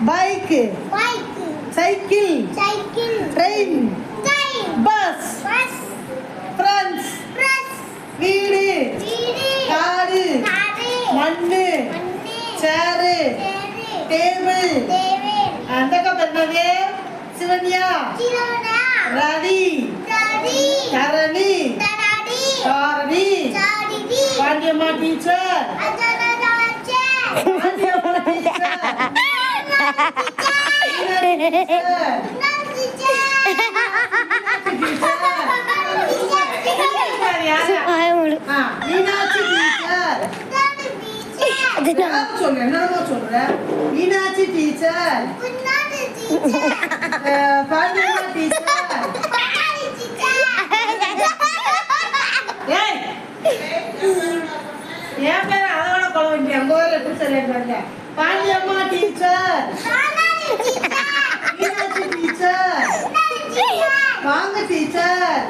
bike cycle train bus friends வீடு காடு மண்ணு சேரு டேபிள் அந்த கப்பனவே Shivanya Ravi Karani Karani Pandiyamma teacher Meenakshi teacher Pandiyamma teacher என் பேர் அதோட குழந்தை அங்க வேற teacher Pandiyamma teacher Meenakshi teacher வாங்க டீச்சர்